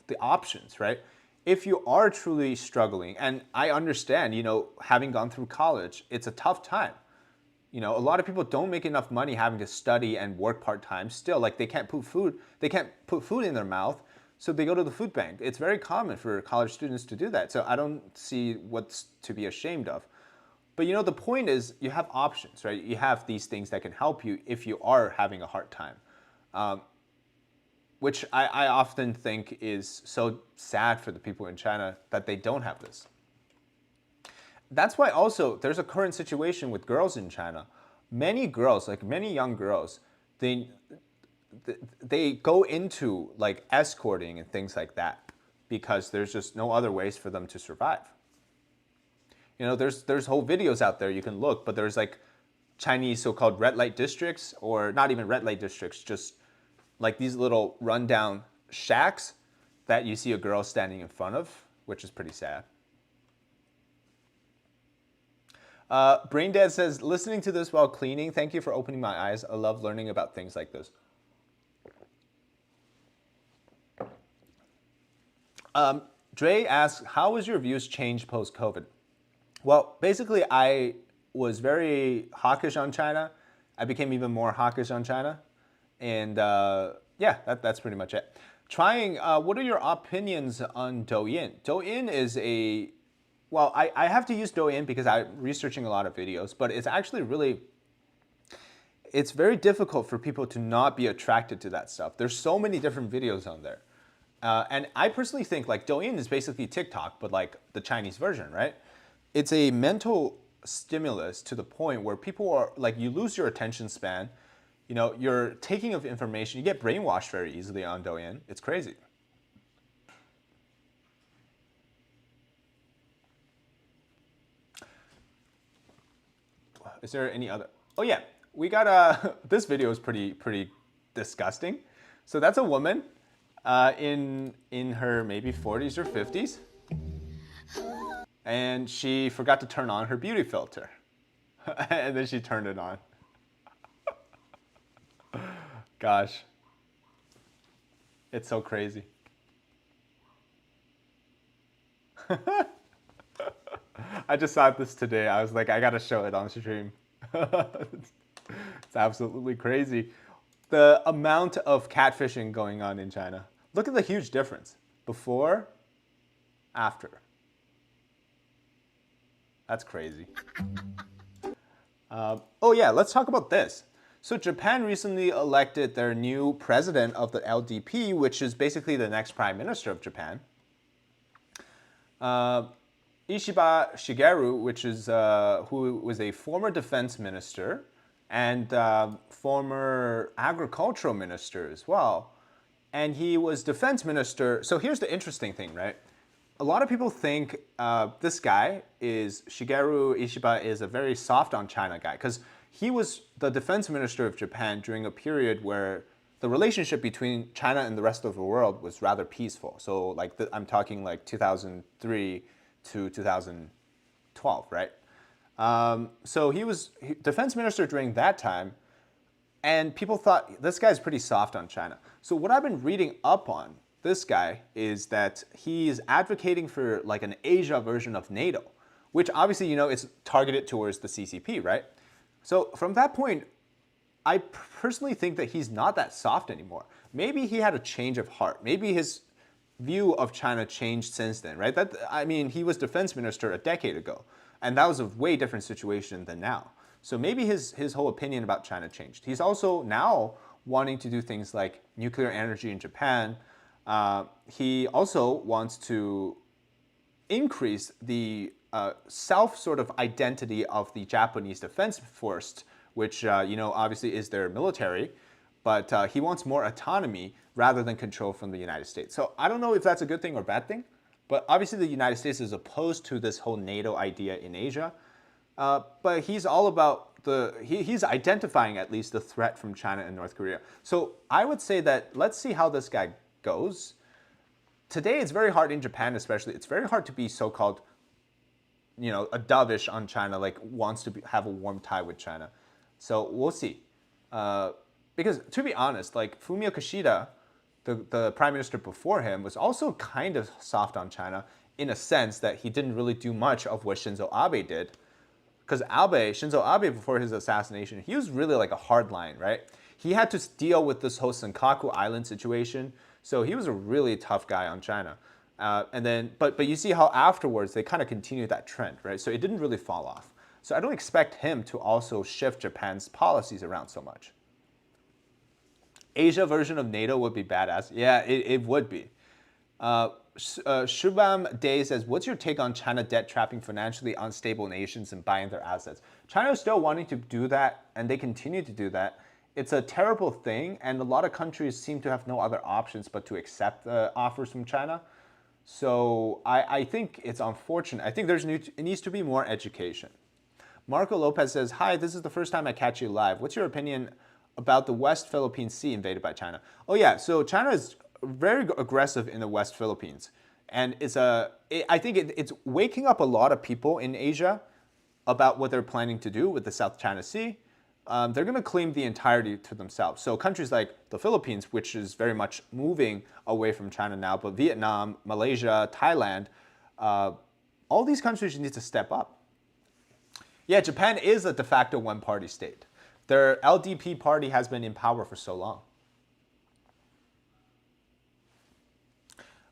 the options, right? If you are truly struggling, and I understand, having gone through college, it's a tough time. A lot of people don't make enough money having to study and work part-time still. Like, they can't put food in their mouth, so they go to the food bank. It's very common for college students to do that. So I don't see what's to be ashamed of. But the point is you have options, right? You have these things that can help you if you are having a hard time. Which I often think is so sad for the people in China that they don't have this. That's why also there's a current situation with girls in China. Many girls, like many young girls, they go into like escorting and things like that because there's just no other ways for them to survive. There's whole videos out there you can look, but there's like Chinese so-called red light districts, or not even red light districts, just like these little rundown shacks that you see a girl standing in front of, which is pretty sad. Braindead says, listening to this while cleaning, thank you for opening my eyes. I love learning about things like this. Dre asks, how has your views changed post-COVID? Well, basically, I was very hawkish on China. I became even more hawkish on China. And yeah, that's pretty much it. What are your opinions on Douyin? Douyin is well, I have to use Douyin because I'm researching a lot of videos, but it's actually it's very difficult for people to not be attracted to that stuff. There's so many different videos on there. And I personally think like Douyin is basically TikTok, but like the Chinese version, right? it's a mental stimulus to the point where people are like, you lose your attention span. You know, you're taking of information. You get brainwashed very easily on Douyin. It's crazy. Is there any other? Oh yeah, we got this video is pretty disgusting. So that's a woman in her maybe 40s or 50s, and she forgot to turn on her beauty filter, and then she turned it on. Gosh, it's so crazy. I just saw this today. I was like, I gotta show it on stream. It's absolutely crazy. The amount of catfishing going on in China. Look at the huge difference. Before, after. That's crazy. Oh yeah, let's talk about this. So Japan recently elected their new president of the LDP, which is basically the next prime minister of Japan. Ishiba Shigeru, which is who was a former defense minister and former agricultural minister as well. And he was defense minister. So here's the interesting thing, right? A lot of people think this guy is, Shigeru Ishiba is a very soft on China guy, because he was the defense minister of Japan during a period where the relationship between China and the rest of the world was rather peaceful. So like I'm talking like 2003 to 2012, right? So he was defense minister during that time, and people thought this guy's pretty soft on China. So what I've been reading up on this guy is that he is advocating for like an Asia version of NATO, which obviously, you know, is targeted towards the CCP, right? So from that point, I personally think that he's not that soft anymore. Maybe he had a change of heart. Maybe his view of China changed since then, right? I mean, he was defense minister a decade ago, and that was a way different situation than now. So maybe his whole opinion about China changed. He's also now wanting to do things like nuclear energy in Japan. He also wants to increase the self sort of identity of the Japanese Defense Force, which you know, obviously is their military, but he wants more autonomy rather than control from the United States. So I don't know if that's a good thing or bad thing, but obviously the United States is opposed to this whole NATO idea in Asia. But he's all about he's identifying at least the threat from China and North Korea. So I would say that let's see how this guy goes. Today it's very hard in Japan especially, it's very hard to be so-called, you know, a dovish on China, like wants to have a warm tie with China. So we'll see. Because to be honest, like Fumio Kishida, the prime minister before him, was also kind of soft on China in a sense that he didn't really do much of what Shinzo Abe did. Because Shinzo Abe, before his assassination, he was really like a hardline, right? He had to deal with this whole Senkaku Island situation, so he was a really tough guy on China. And then, but you see how afterwards they kind of continued that trend, right? So it didn't really fall off. So I don't expect him to also shift Japan's policies around so much. Asia version of NATO would be badass. Yeah, it would be. Shubham Day says, what's your take on China debt trapping financially unstable nations and buying their assets? China is still wanting to do that, and they continue to do that. It's a terrible thing, and a lot of countries seem to have no other options but to accept the offers from China. So I think it's unfortunate. I think it needs to be more education. Marco Lopez says, hi, this is the first time I catch you live. What's your opinion about the West Philippine Sea invaded by China? Oh yeah, so China is very aggressive in the West Philippines. And I think it's waking up a lot of people in Asia about what they're planning to do with the South China Sea. They're going to claim the entirety to themselves. So countries like the Philippines, which is very much moving away from China now, but Vietnam, Malaysia, Thailand, all these countries need to step up. Yeah, Japan is a de facto one-party state. Their LDP party has been in power for so long.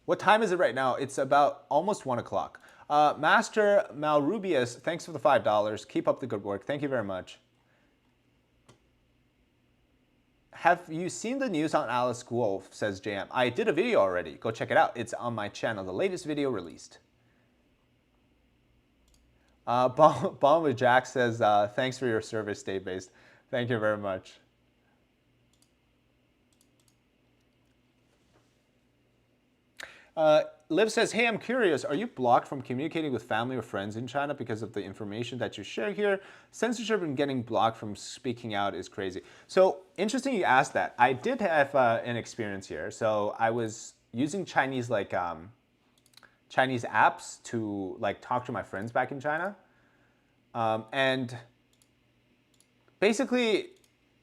What time is it right now? It's about almost 1 o'clock. Master Malrubius, thanks for the $5. Keep up the good work. Thank you very much. Have you seen the news on Alice Guo, says JM. I did a video already. Go check it out. It's on my channel, the latest video released. Bomb with Jack says, thanks for your service, state-based. Thank you very much. Liv says, hey, I'm curious, are you blocked from communicating with family or friends in China because of the information that you share here? Censorship and getting blocked from speaking out is crazy. So interesting you asked that. I did have an experience here. So I was using Chinese Chinese apps to talk to my friends back in China. And basically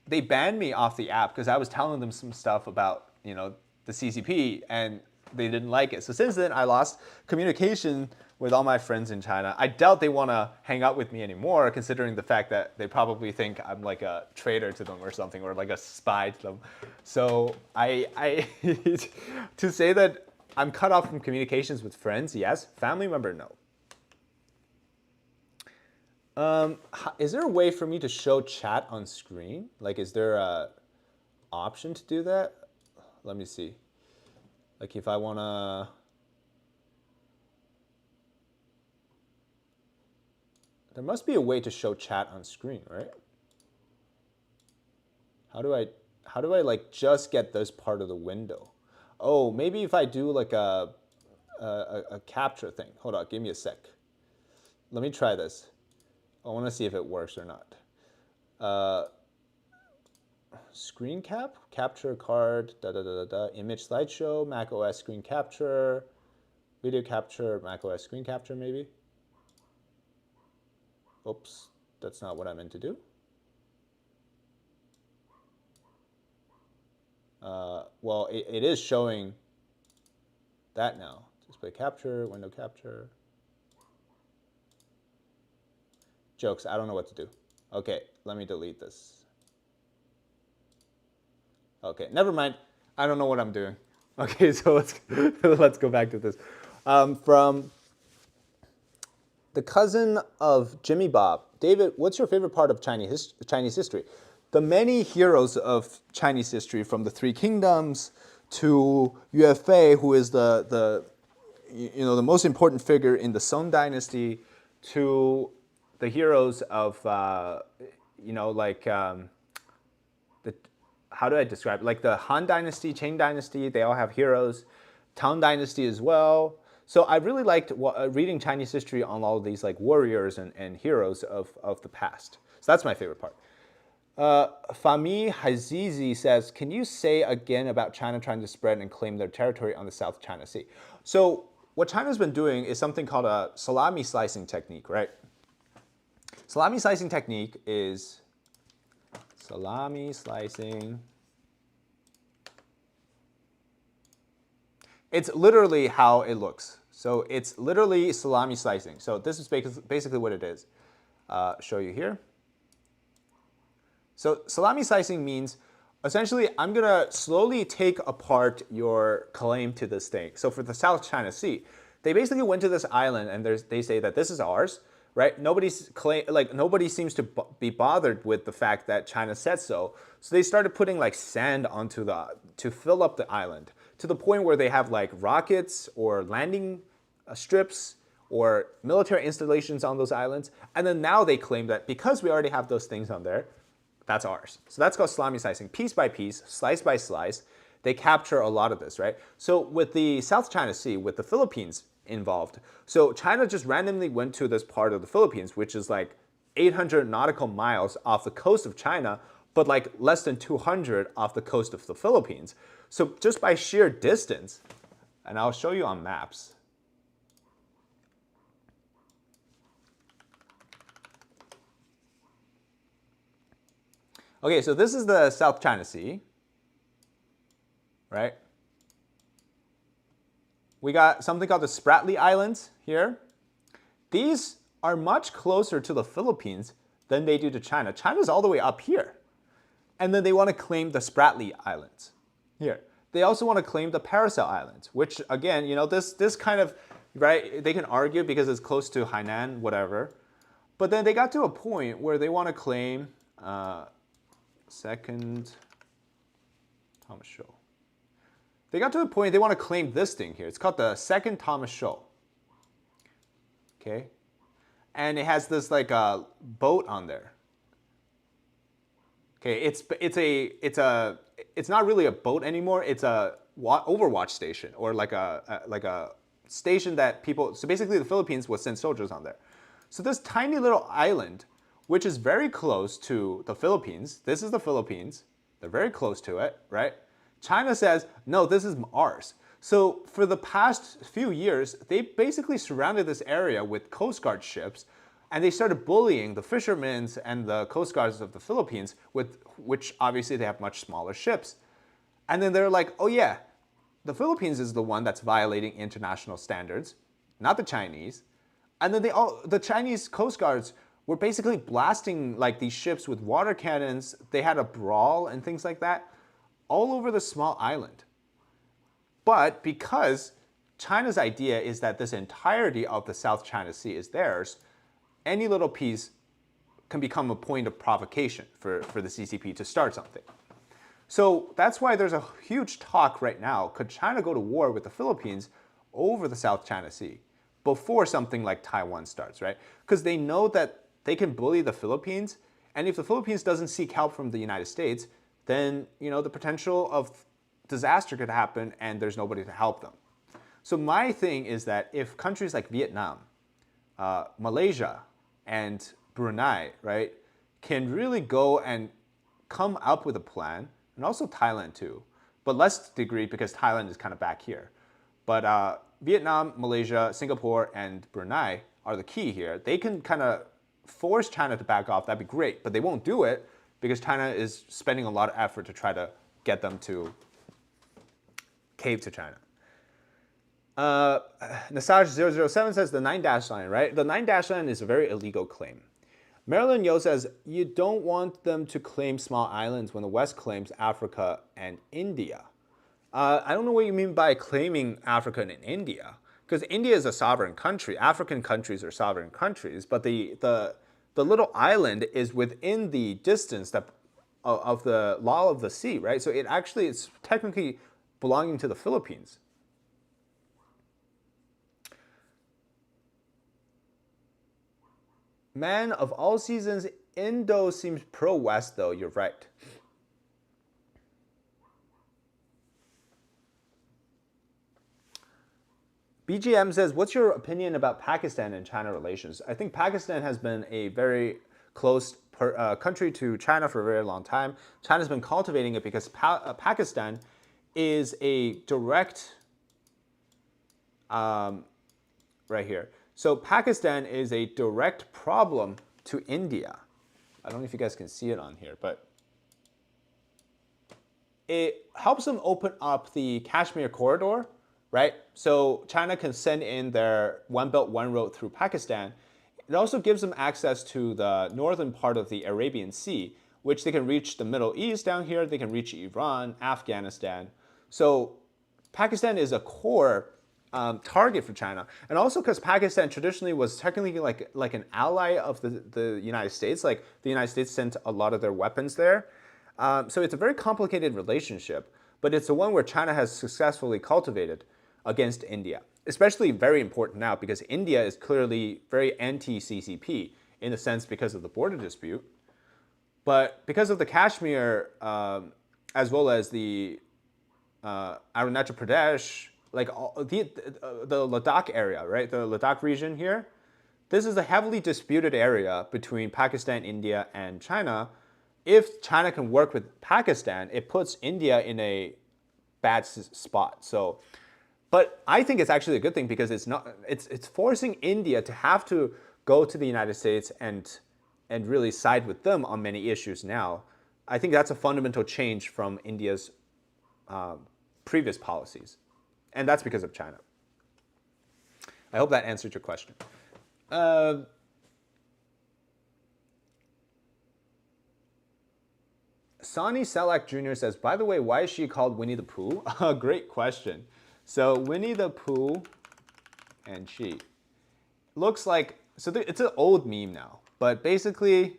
they banned me off the app because I was telling them some stuff about, the CCP, and they didn't like it. So since then, I lost communication with all my friends in China. I doubt they want to hang out with me anymore, considering the fact that they probably think I'm like a traitor to them or something, or like a spy to them. So I to say that I'm cut off from communications with friends, yes. Family member, no. Is there a way for me to show chat on screen? Like, is there a option to do that? Let me see. Like if I wanna, there must be a way to show chat on screen, right? How do I just get this part of the window? Oh, maybe if I do like a capture thing. Hold on, give me a sec. Let me try this. I want to see if it works or not. Screen capture card, image slideshow, Mac OS screen capture, video capture, Mac OS screen capture maybe. Oops, that's not what I meant to do. Well, it is showing that now. Display capture, window capture. Jokes, I don't know what to do. Okay, let me delete this. Okay, never mind. I don't know what I'm doing. Okay, so let's go back to this. From the cousin of Jimmy Bob, David, what's your favorite part of Chinese history? The many heroes of Chinese history, from the Three Kingdoms to Yue Fei, who is the most important figure in the Song Dynasty, to the heroes of how do I describe it? Like the Han Dynasty, Qing Dynasty, they all have heroes. Tang Dynasty as well. So I really liked reading Chinese history on all of these warriors and heroes of the past. So that's my favorite part. Fahmi Hazizi says, can you say again about China trying to spread and claim their territory on the South China Sea? So what China's been doing is something called a salami slicing technique, right? Salami slicing technique is salami slicing. It's literally how it looks. So it's literally salami slicing. So this is basically what it is. Show you here. So salami slicing means essentially I'm going to slowly take apart your claim to this thing. So for the South China Sea, they basically went to this island and they say that this is ours. Right? Nobody seems to be bothered with the fact that China said so. So they started putting sand onto to fill up the island, to the point where they have rockets or landing strips or military installations on those islands. And then now they claim that because we already have those things on there, that's ours. So that's called salami slicing. Piece by piece, slice by slice, they capture a lot of this, right? So with the South China Sea, with the Philippines involved. So China just randomly went to this part of the Philippines, which is 800 nautical miles off the coast of China, but less than 200 off the coast of the Philippines. So just by sheer distance, and I'll show you on maps. Okay, so this is the South China Sea, right? We got something called the Spratly Islands here. These are much closer to the Philippines than they do to China. China's all the way up here. And then they want to claim the Spratly Islands here. They also want to claim the Paracel Islands, which again, this kind of, right, they can argue because it's close to Hainan, whatever. But then they got to a point where they want to claim Second Thomas Shoal. They got to the point they want to claim this thing here. It's called the Second Thomas Shoal. Okay? and it has this like a boat on there. Okay, it's not really a boat anymore. It's a Overwatch station, or like a station that people. So basically, the Philippines will send soldiers on there. So this tiny little island, which is very close to the Philippines. This is the Philippines. They're very close to it, right? China says, no, this is ours. So for the past few years, they basically surrounded this area with Coast Guard ships, and they started bullying the fishermen and the Coast Guards of the Philippines, with which obviously they have much smaller ships. And then they're like, oh yeah, the Philippines is the one that's violating international standards, not the Chinese. And then the Chinese Coast Guards were basically blasting like these ships with water cannons. They had a brawl and things like that all over the small island. But because China's idea is that this entirety of the South China Sea is theirs, any little piece can become a point of provocation for the CCP to start something. So that's why there's a huge talk right now. Could China go to war with the Philippines over the South China Sea before something like Taiwan starts, right? Because they know that they can bully the Philippines, and if the Philippines doesn't seek help from the United States, then the potential of disaster could happen and there's nobody to help them. So my thing is that if countries like Vietnam, Malaysia, and Brunei, right, can really go and come up with a plan, and also Thailand too, but less degree because Thailand is kind of back here. But Vietnam, Malaysia, Singapore, and Brunei are the key here. They can kind of force China to back off. That'd be great, but they won't do it because China is spending a lot of effort to try to get them to cave to China. Nasaj007 says the 9-dash line, right? The 9-dash line is a very illegal claim. Marilyn Yo says, you don't want them to claim small islands when the West claims Africa and India. I don't know what you mean by claiming Africa and India, because India is a sovereign country. African countries are sovereign countries, but the little island is within the distance of the law of the sea, right? So it's technically belonging to the Philippines. Man of all seasons, Indo seems pro-West, though. You're right. BGM says, what's your opinion about Pakistan and China relations? I think Pakistan has been a very close country to China for a very long time. China's been cultivating it because Pakistan is a direct, right here. So Pakistan is a direct problem to India. I don't know if you guys can see it on here, but it helps them open up the Kashmir corridor, right? So China can send in their One Belt, One Road through Pakistan. It also gives them access to the northern part of the Arabian Sea, which they can reach the Middle East down here. They can reach Iran, Afghanistan. So Pakistan is a core target for China. And also because Pakistan traditionally was technically like an ally of the United States. Like the United States sent a lot of their weapons there. So it's a very complicated relationship, but it's the one where China has successfully cultivated against India. Especially very important now because India is clearly very anti-CCP in a sense because of the border dispute. But because of the Kashmir, as well as the Arunachal Pradesh, like the Ladakh area, right? The Ladakh region here. This is a heavily disputed area between Pakistan, India, and China. If China can work with Pakistan, it puts India in a bad spot. So, but I think it's actually a good thing because it's forcing India to have to go to the United States and really side with them on many issues now. I think that's a fundamental change from India's previous policies. And that's because of China. I hope that answered your question. Sonny Selak Jr. says, by the way, why is she called Winnie the Pooh? Great question. So Winnie the Pooh and she. Looks like, so it's an old meme now. But basically,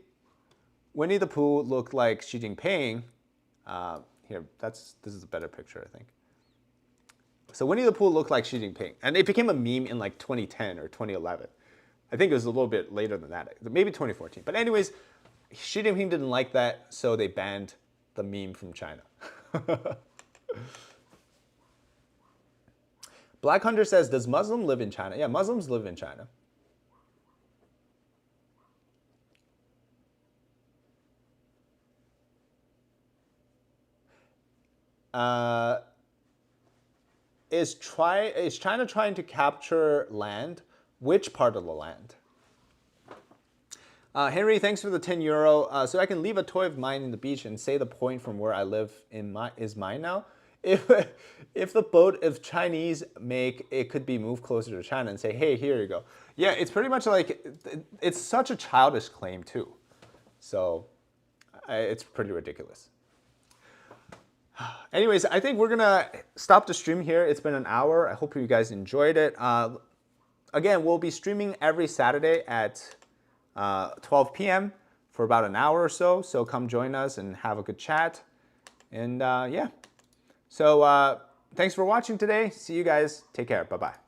Winnie the Pooh looked like Xi Jinping. Here, this is a better picture, I think. So Winnie the Pooh looked like Xi Jinping. And it became a meme in like 2010 or 2011. I think it was a little bit later than that, maybe 2014. But anyways, Xi Jinping didn't like that, so they banned the meme from China. Black Hunter says, does Muslim live in China? Yeah, Muslims live in China. Is China trying to capture land? Which part of the land? Henry, thanks for the 10 euro. So I can leave a toy of mine in the beach and say the point from where I live is mine now. If the boat, if Chinese make, it could be moved closer to China and say, hey, here you go. Yeah, it's pretty much like, it's such a childish claim too. So it's pretty ridiculous. Anyways, I think we're gonna stop the stream here. It's been an hour. I hope you guys enjoyed it. Again, we'll be streaming every Saturday at 12 p.m. for about an hour or so. So come join us and have a good chat. And yeah. So thanks for watching today. See you guys. Take care. Bye-bye.